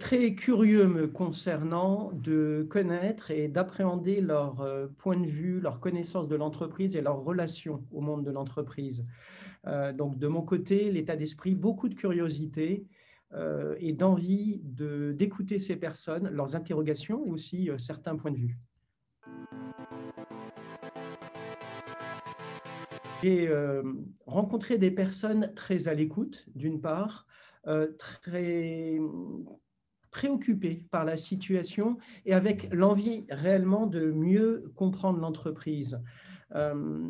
très curieux me concernant de connaître et d'appréhender leur point de vue, leur connaissance de l'entreprise et leur relation au monde de l'entreprise. Donc, de mon côté, l'état d'esprit, beaucoup de curiosité et d'envie d'écouter ces personnes, leurs interrogations et aussi certains points de vue. J'ai rencontré des personnes très à l'écoute, d'une part, très préoccupées par la situation et avec l'envie réellement de mieux comprendre l'entreprise. Euh,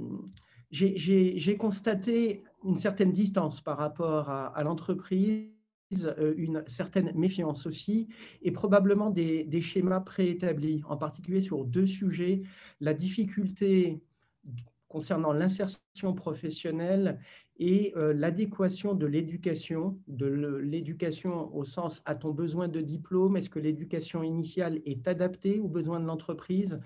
j'ai constaté une certaine distance par rapport à l'entreprise, une certaine méfiance aussi, et probablement des schémas préétablis, en particulier sur deux sujets, la difficulté concernant l'insertion professionnelle et l'adéquation de l'éducation au sens a-t-on besoin de diplôme, est-ce que l'éducation initiale est adaptée aux besoins de l'entreprise,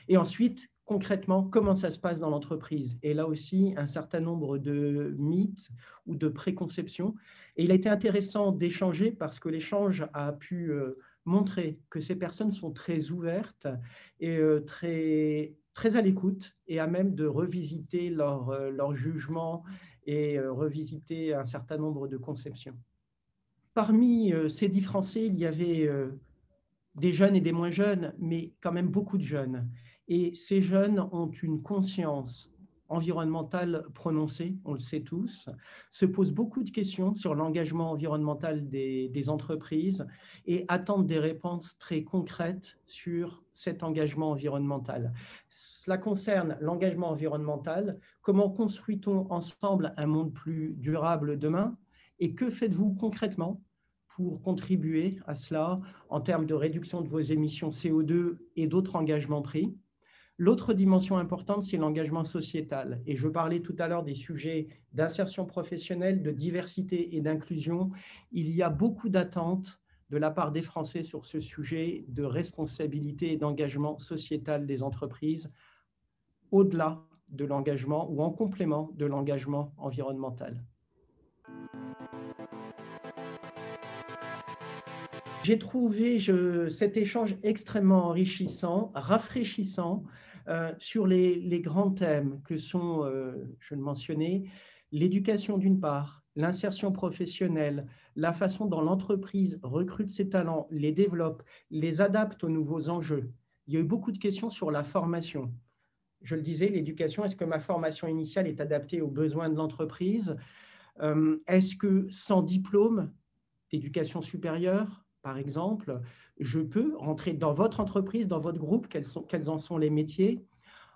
et ensuite concrètement comment ça se passe dans l'entreprise. Et là aussi un certain nombre de mythes ou de préconceptions, et il a été intéressant d'échanger parce que l'échange a pu montrer que ces personnes sont très ouvertes et très à l'écoute et à même de revisiter leur jugement et revisiter un certain nombre de conceptions. Parmi ces 10 Français, il y avait des jeunes et des moins jeunes, mais quand même beaucoup de jeunes. Et ces jeunes ont une conscience environnementale prononcée, on le sait tous, se posent beaucoup de questions sur l'engagement environnemental des entreprises et attendent des réponses très concrètes sur cet engagement environnemental. Cela concerne l'engagement environnemental, comment construit-on ensemble un monde plus durable demain et que faites-vous concrètement pour contribuer à cela en termes de réduction de vos émissions CO2 et d'autres engagements pris. L'autre dimension importante, c'est l'engagement sociétal. Et je parlais tout à l'heure des sujets d'insertion professionnelle, de diversité et d'inclusion. Il y a beaucoup d'attentes de la part des Français sur ce sujet de responsabilité et d'engagement sociétal des entreprises, au-delà de l'engagement ou en complément de l'engagement environnemental. J'ai trouvé cet échange extrêmement enrichissant, rafraîchissant sur les grands thèmes que sont, je le mentionnais, l'éducation d'une part, l'insertion professionnelle, la façon dont l'entreprise recrute ses talents, les développe, les adapte aux nouveaux enjeux. Il y a eu beaucoup de questions sur la formation. Je le disais, l'éducation, est-ce que ma formation initiale est adaptée aux besoins de l'entreprise? Est-ce que sans diplôme d'éducation supérieure, par exemple, je peux rentrer dans votre entreprise, dans votre groupe, quels en sont les métiers.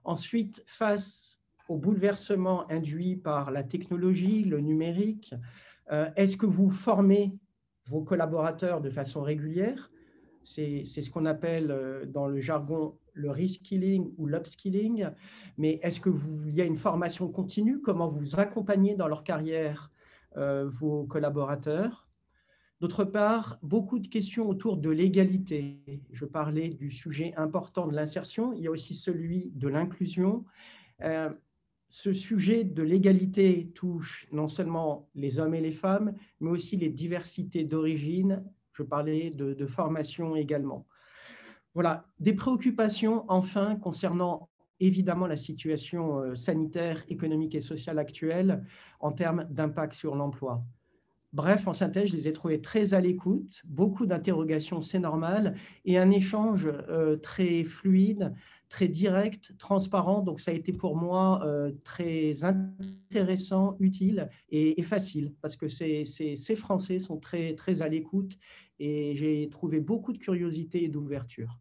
Ensuite, face au bouleversement induit par la technologie, le numérique, est-ce que vous formez vos collaborateurs de façon régulière? C'est ce qu'on appelle dans le jargon le reskilling ou l'upskilling. Mais est-ce qu'il y a une formation continue? Comment vous accompagnez dans leur carrière vos collaborateurs? D'autre part, beaucoup de questions autour de l'égalité. Je parlais du sujet important de l'insertion, il y a aussi celui de l'inclusion. Ce sujet de l'égalité touche non seulement les hommes et les femmes, mais aussi les diversités d'origine. Je parlais de formation également. Voilà, des préoccupations enfin concernant évidemment la situation sanitaire, économique et sociale actuelle en termes d'impact sur l'emploi. Bref, en synthèse, je les ai trouvés très à l'écoute, beaucoup d'interrogations, c'est normal, et un échange très fluide, très direct, transparent. Donc, ça a été pour moi très intéressant, utile et facile, parce que ces Français sont très, très à l'écoute et j'ai trouvé beaucoup de curiosité et d'ouverture.